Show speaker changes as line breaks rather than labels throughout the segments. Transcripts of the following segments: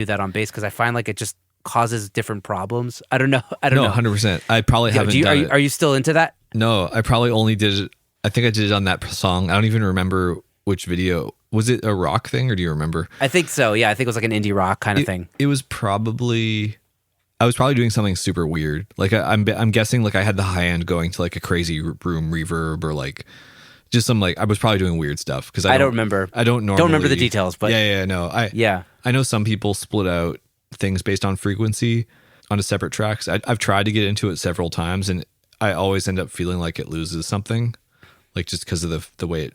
do that on bass because I find like it just causes different problems. I don't know. I don't know.
100%. I probably haven't done it.
Are you still into that?
No, I probably only did it. I think I did it on that song. I don't even remember which video. Was it a rock thing or do you remember?
I think so. Yeah, I think it was like an indie rock kind of thing.
It was probably... I was probably doing something super weird. Like I'm guessing like I had the high end going to like a crazy room reverb or like just some like I was probably doing weird stuff because I don't remember. I don't normally
remember the details, but
no. I know some people split out things based on frequency onto separate tracks. I've tried to get into it several times and I always end up feeling like it loses something, like just because of the way it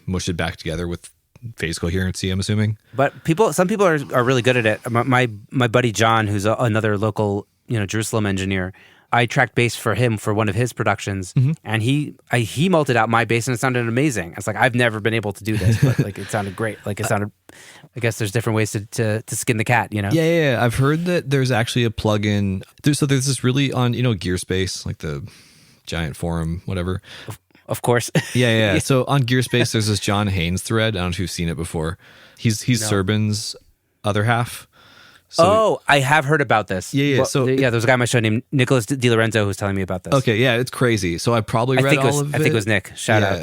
mushed it back together with phase coherency, I'm assuming.
But some people are really good at it. My buddy John, who's another local, Jerusalem engineer, I tracked bass for him for one of his productions, and he multed out my bass and it sounded amazing. It's like I've never been able to do this, but like it sounded great. Like it sounded. I guess there's different ways to skin the cat,
Yeah. I've heard that there's actually a plugin. There's this really on Gearspace, like the giant forum, whatever.
Of course.
Yeah. So on Gearspace, there's this John Haynes thread. I don't know if you've seen it before. He's Serban's other half. So,
I have heard about this.
Yeah.
Well, there was a guy on my show named Nicholas Di Lorenzo who's telling me about this.
Okay, yeah, it's crazy. So I probably read all of it.
I think it was Nick. Shout out.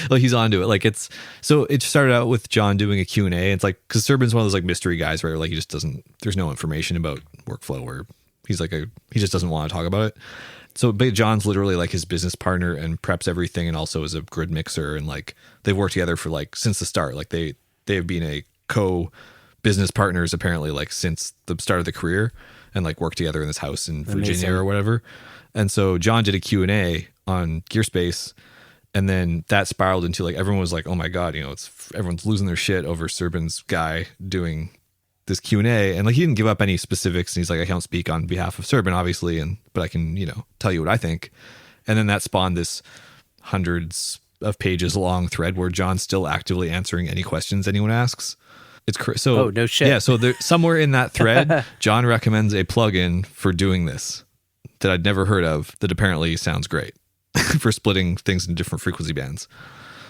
Well, he's onto it. Like it started out with John doing a Q&A. It's like, because Serban's one of those like mystery guys where like he just doesn't, there's no information about workflow or he's like he just doesn't want to talk about it. So John's literally like his business partner and preps everything and also is a grid mixer and like they've worked together for like since the start. Like they have been a co-business partners apparently like since the start of the career and like worked together in this house in Virginia or whatever. And so John did a Q&A on Gearspace and then that spiraled into like everyone was like, oh my God, everyone's losing their shit over Serban's guy doing this Q&A and like he didn't give up any specifics and he's like I can't speak on behalf of Serban obviously but I can tell you what I think. And then that spawned this hundreds of pages long thread where John's still actively answering any questions anyone asks. It's so
no shit.
Yeah, so there somewhere in that thread John recommends a plugin for doing this that I'd never heard of that apparently sounds great for splitting things in different frequency bands.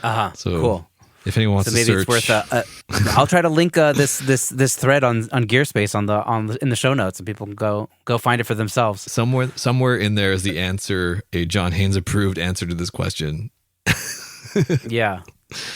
So
cool.
If anyone wants to search,
maybe it's worth. I'll try to link this thread on Gearspace in the show notes, and people can go find it for themselves.
Somewhere in there is the answer, a John Haynes approved answer to this question.
Yeah,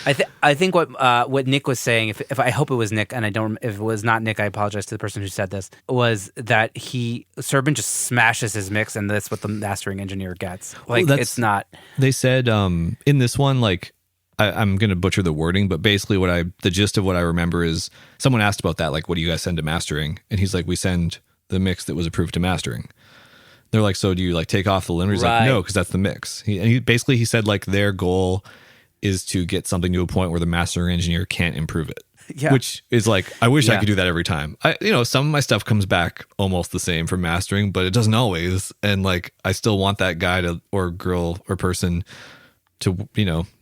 I think what Nick was saying, if I hope it was Nick, and if it was not Nick, I apologize to the person who said this, was that Serban just smashes his mix, and that's what the mastering engineer gets. Like it's not. They
said in this one like. I'm going to butcher the wording, but basically the gist of what I remember is someone asked about that, like, what do you guys send to mastering? And he's like, we send the mix that was approved to mastering. They're like, so do you like take off the limiter? He's like, no, because that's the mix. He said like their goal is to get something to a point where the mastering engineer can't improve it. Yeah. Which is like, I wish I could do that every time. Some of my stuff comes back almost the same from mastering, but it doesn't always. And like, I still want that guy or girl or person to,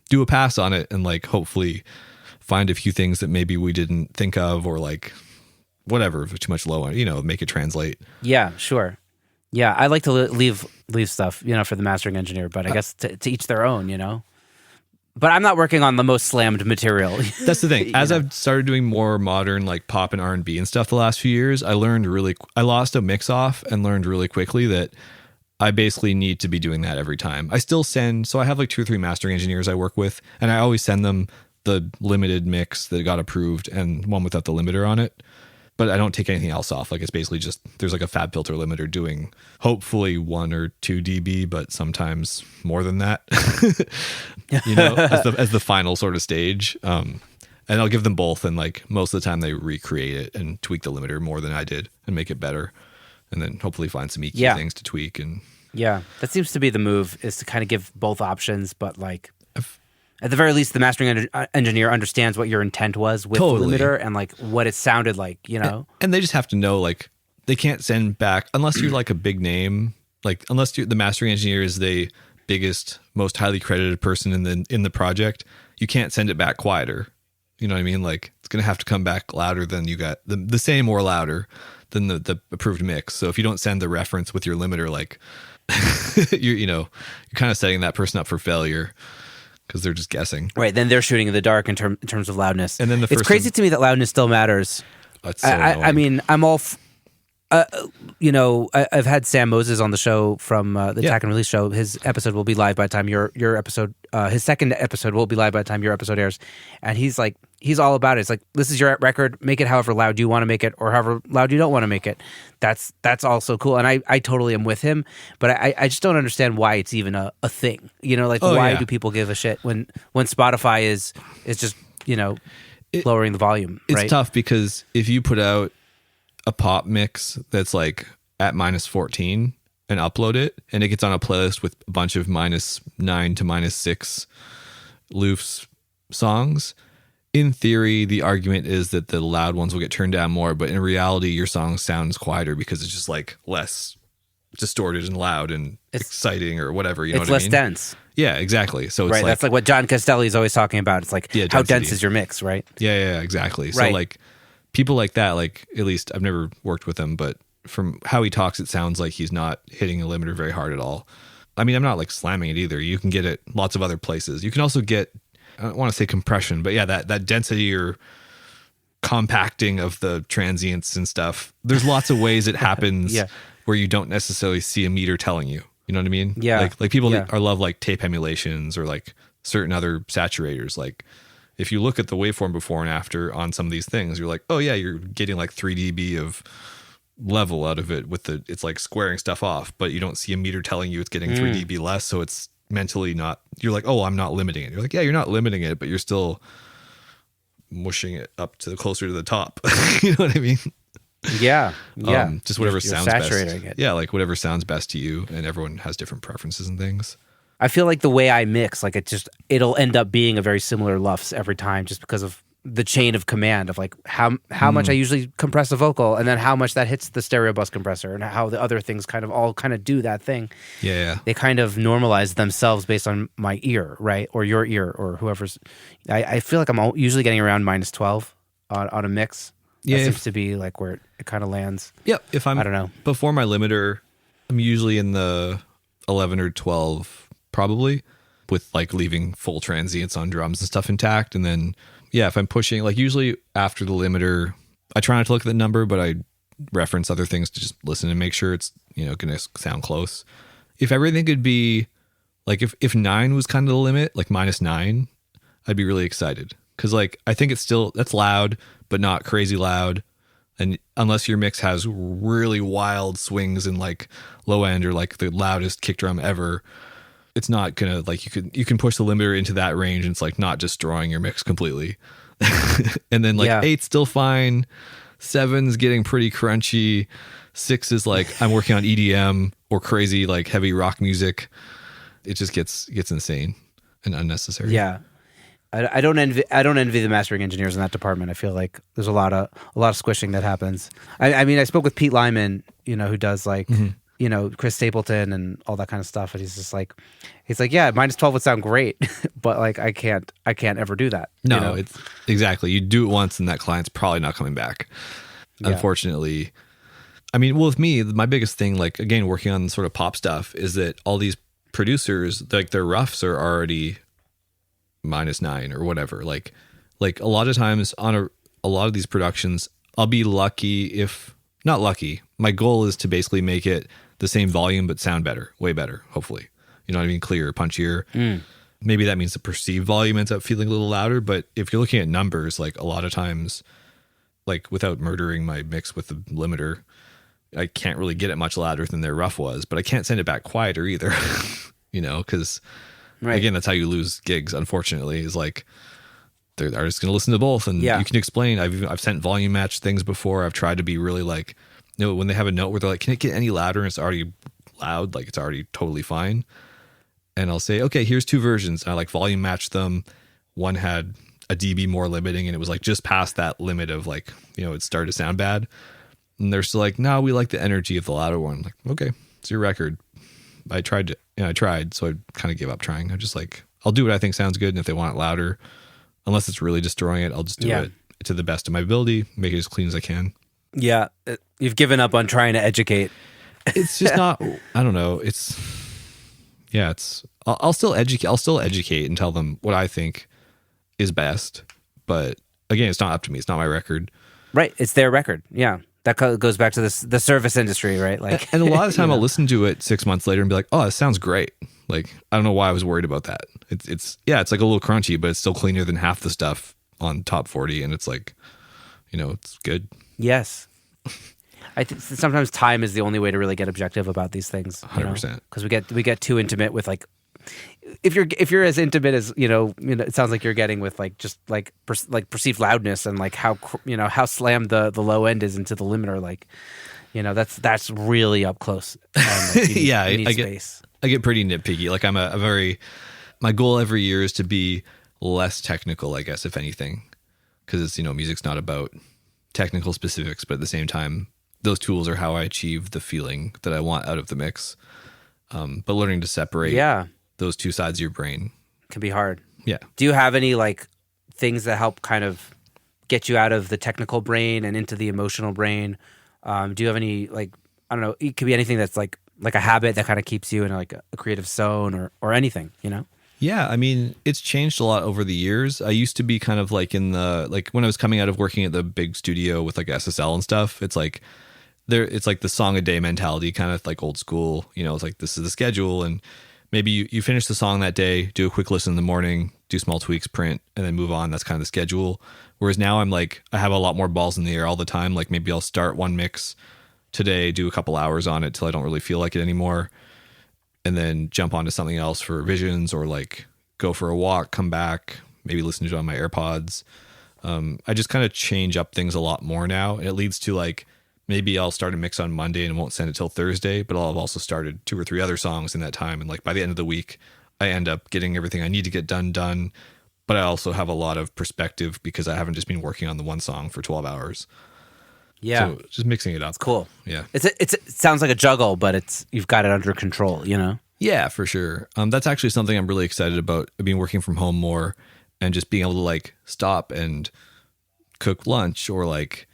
do a pass on it and like hopefully find a few things that maybe we didn't think of or like whatever too much low on make it translate.
Yeah, sure. Yeah, I like to leave stuff for the mastering engineer, but I guess to each their own. But I'm not working on the most slammed material.
That's the thing. As I've started doing more modern like pop and R&B and stuff the last few years, I lost a mix off and learned really quickly that I basically need to be doing that every time. I still so I have like 2 or 3 mastering engineers I work with, and I always send them the limited mix that got approved and one without the limiter on it. But I don't take anything else off. Like it's basically just, there's like a fab filter limiter doing hopefully 1 or 2 dB, but sometimes more than that, as the final sort of stage. And I'll give them both. And like most of the time they recreate it and tweak the limiter more than I did and make it better. And then hopefully find some EQ things to tweak. And
that seems to be the move, is to kind of give both options, but like at the very least, the mastering engineer understands what your intent was with the limiter and like what it sounded like,
And they just have to know, like, they can't send back unless you're like a big name, like unless the mastering engineer is the biggest, most highly credited person in the project. You can't send it back quieter. You know what I mean? Like it's gonna have to come back louder than you got, the same or louder than the approved mix. So if you don't send the reference with your limiter, like you're kind of setting that person up for failure because they're just guessing.
Right. Then they're shooting in the dark in terms of loudness.
And then
it's crazy to me that loudness still matters.
That's so annoying.
I mean, I'm all. I've had Sam Moses on the show from the Attack and Release show. His episode will be live by the time your episode, his second episode will be live by the time your episode airs. And he's all about it. It's like, this is your record. Make it however loud you want to make it, or however loud you don't want to make it. That's also cool. And I totally am with him. But I just don't understand why it's even a thing. Why do people give a shit when Spotify is just lowering the volume?
It's
right?
tough because if you put out a pop mix that's like at -14 and upload it, and it gets on a playlist with a bunch of -9 to -6 loofs songs, in theory the argument is that the loud ones will get turned down more, but in reality your song sounds quieter because it's just like less distorted and loud and exciting or whatever, you know what I mean?
It's less dense.
Yeah, exactly. So it's
right, that's like what John Castelli is always talking about. It's like, how dense is your mix, right?
Yeah, exactly.
Right.
So like people like that, like, at least I've never worked with him, but from how he talks, it sounds like he's not hitting a limiter very hard at all. I mean, I'm not like slamming it either. You can get it lots of other places. You can also get, I don't want to say compression, but yeah, that density or compacting of the transients and stuff. There's lots of ways it happens where you don't necessarily see a meter telling you. You know what I mean?
Yeah.
Like people love like tape emulations or like certain other saturators. Like, if you look at the waveform before and after on some of these things, you're like, oh yeah, you're getting like 3 dB of level out of it it's like squaring stuff off, but you don't see a meter telling you it's getting 3 dB less. So it's mentally not, you're like, oh, I'm not limiting it. You're like, yeah, you're not limiting it, but you're still mushing it up to closer to the top. You know what I mean?
Yeah.
Just whatever sounds
saturating
best.
it.
Yeah. Like whatever sounds best to you, and everyone has different preferences and things.
I feel like the way I mix, like it'll end up being a very similar LUFS every time, just because of the chain of command of like how much I usually compress a vocal, and then how much that hits the stereo bus compressor, and how the other things kind of do that thing.
Yeah.
They kind of normalize themselves based on my ear, right? Or your ear, or whoever's. I feel like I'm usually getting around -12 on a mix.
Yeah.
That seems to be like where it kind of lands.
Yep. If I
don't know.
Before my limiter, I'm usually in the 11 or 12 probably, with like leaving full transients on drums and stuff intact. And then, if I'm pushing, like usually after the limiter, I try not to look at the number, but I reference other things to just listen and make sure it's, going to sound close. If everything could be like, if 9 was kind of the limit, like -9, I'd be really excited. Cause like, I think that's loud, but not crazy loud. And unless your mix has really wild swings in like low end or like the loudest kick drum ever, it's not gonna, like, you can push the limiter into that range and it's like not destroying your mix completely. And then like 8's still fine, 7's getting pretty crunchy, 6 is like I'm working on EDM or crazy like heavy rock music. It just gets insane and unnecessary.
Yeah. I don't envy the mastering engineers in that department. I feel like there's a lot of squishing that happens. I mean, I spoke with Pete Lyman, who does like Chris Stapleton and all that kind of stuff, and he's like, yeah, -12 would sound great, but like I can't ever do that.
No, it's exactly. You do it once, and that client's probably not coming back. Yeah. Unfortunately, I mean, well, with me, my biggest thing, like again, working on sort of pop stuff, is that all these producers, like their roughs are already -9 or whatever. Like a lot of times on a lot of these productions, I'll be lucky if not lucky. My goal is to basically make it the same volume but sound better, way better, hopefully. You know what I mean? Clearer, punchier. Maybe that means the perceived volume ends up feeling a little louder, but if you're looking at numbers, like a lot of times, like without murdering my mix with the limiter, I can't really get it much louder than their rough was, but I can't send it back quieter either, because again, that's how you lose gigs, unfortunately, is like the artist's going to listen to both, and you can explain. I've sent volume match things before. I've tried to be really like, when they have a note where they're like, can it get any louder? And it's already loud, like it's already totally fine. And I'll say, okay, here's 2 versions. And I like volume match them. One had a dB more limiting, and it was like just past that limit of like, it started to sound bad. And they're still like, no, we like the energy of the louder one. I'm like, okay, it's your record. I tried, so I kind of give up trying. I'm just like, I'll do what I think sounds good. And if they want it louder, unless it's really destroying it, I'll just do it to the best of my ability, make it as clean as I can.
Yeah. You've given up on trying to educate.
It's just not, I don't know. I'll still educate and tell them what I think is best. But again, it's not up to me. It's not my record.
Right. It's their record. Yeah. That goes back to the service industry, right? Like,
and a lot of the time I'll listen to it 6 months later and be like, oh, it sounds great. Like, I don't know why I was worried about that. It's like a little crunchy, but it's still cleaner than half the stuff on Top 40. And it's like, it's good.
Yes. I think sometimes time is the only way to really get objective about these things.
100%.
Because we get too intimate with like, if you're as intimate as it sounds like you're getting with like just like perceived loudness and like how slammed the low end is into the limiter, like that's really up close.
Yeah,
you need space.
I get pretty nitpicky. Like I'm my goal every year is to be less technical, I guess, if anything, because it's music's not about technical specifics, but at the same time, those tools are how I achieve the feeling that I want out of the mix. But learning to separate those two sides of your brain
can be hard.
Yeah.
Do you have any like things that help kind of get you out of the technical brain and into the emotional brain? Do you have any, like, I don't know, it could be anything that's like a habit that kind of keeps you in like a creative zone or anything,
Yeah, I mean, it's changed a lot over the years. I used to be kind of like when I was coming out of working at the big studio with like SSL and stuff, it's like the song a day mentality, kind of like old school, it's like this is the schedule, and maybe you finish the song that day, do a quick listen in the morning, do small tweaks, print, and then move on. That's kind of the schedule. Whereas now I'm like, I have a lot more balls in the air all the time. Like maybe I'll start one mix today, do a couple hours on it till I don't really feel like it anymore, and then jump onto something else for revisions, or like go for a walk, come back, maybe listen to it on my AirPods. I just kind of change up things a lot more now. And it leads to like, maybe I'll start a mix on Monday and won't send it till Thursday, but I'll have also started 2 or 3 other songs in that time. And like by the end of the week, I end up getting everything I need to get done. But I also have a lot of perspective because I haven't just been working on the one song for 12 hours.
Yeah.
So just mixing it up.
It's cool.
Yeah.
It sounds like a juggle, but you've got it under control,
Yeah, for sure. That's actually something I'm really excited about. I've been working from home more and just being able to like stop and cook lunch, or like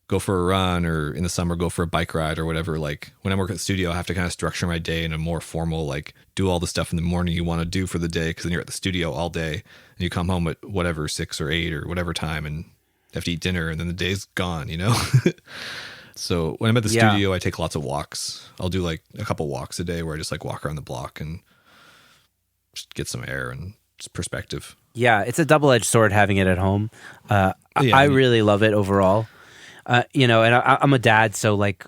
go for a run, or in the summer go for a bike ride or whatever. Like when I'm working at the studio, I have to kind of structure my day in a more formal, like do all the stuff in the morning you want to do for the day, because then you're at the studio all day and you come home at whatever 6 or 8 or whatever time and have to eat dinner, and then the day's gone, So when I'm at the studio, I take lots of walks. I'll do like a couple walks a day where I just like walk around the block and just get some air and just perspective.
Yeah, it's a double-edged sword having it at home. I really love it overall. And I'm a dad, so like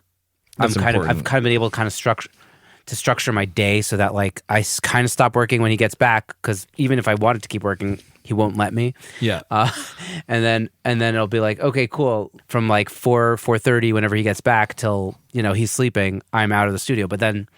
I've kind of been able to kind of structure my day so that like I kind of stop working when he gets back, because even if I wanted to keep working, he won't let me.
Yeah.
And then it'll be like, okay, cool. From like 4:30 whenever he gets back till he's sleeping, I'm out of the studio. But then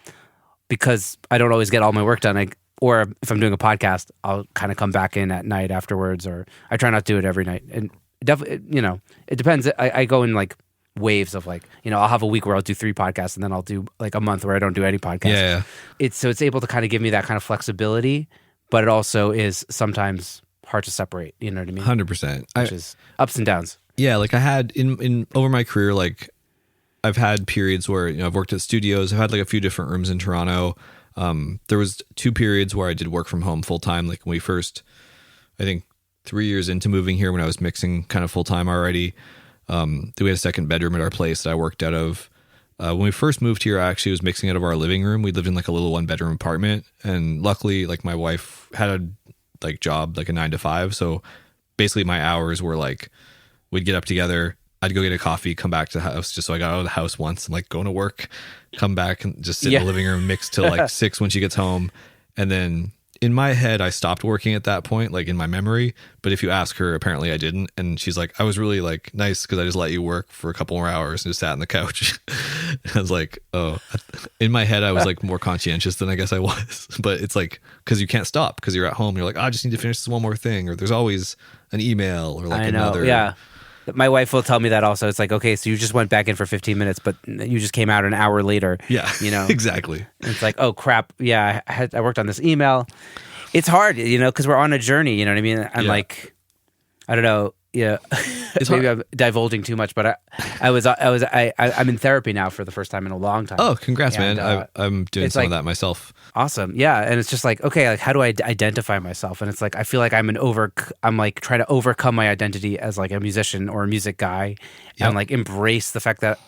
because I don't always get all my work done, or if I'm doing a podcast, I'll kind of come back in at night afterwards, or I try not to do it every night. And definitely, it depends. I go in like waves of like, I'll have a week where I'll do 3 podcasts, and then I'll do like a month where I don't do any podcasts.
Yeah.
It's able to kind of give me that kind of flexibility, but it also is sometimes hard to separate. You know what I mean?
100%.
Which is ups and downs.
Yeah, like I had in over my career, like I've had periods where I've worked at studios. I've had like a few different rooms in Toronto. There was 2 periods where I did work from home full time. Like when we first, I think 3 years into moving here, when I was mixing kind of full time already, we had a second bedroom at our place that I worked out of. When we first moved here, I actually was mixing out of our living room. We lived in like a little 1-bedroom apartment, and luckily, like my wife had a like job, like a 9 to 5. So basically, my hours were like we'd get up together. I'd go get a coffee, come back to the house, just so I got out of the house once, and like going to work, come back and just sit in the living room, mix till like 6 when she gets home, and then. In my head, I stopped working at that point, like in my memory. But if you ask her, apparently I didn't. And she's like, I was really like nice because I just let you work for a couple more hours and just sat on the couch. I was like, oh, in my head, I was like more conscientious than I guess I was. But it's like, because you can't stop because you're at home. You're like, I just need to finish this one more thing. Or there's always an email or like another.
Yeah. My wife will tell me that also. It's like, okay, so you just went back in for 15 minutes, but you just came out an hour later.
Yeah, exactly.
And it's like, oh, crap. Yeah, I worked on this email. It's hard, because we're on a journey, you know what I mean? And like, I don't know. yeah, maybe I'm divulging too much, but I'm in therapy now for the first time in a long time.
Oh, congrats,
And,
man! I'm doing some of that myself.
Awesome, yeah. And it's just like, okay, like how do I identify myself? And it's like I feel like I'm like trying to overcome my identity as like a musician or a music guy, and like embrace the fact that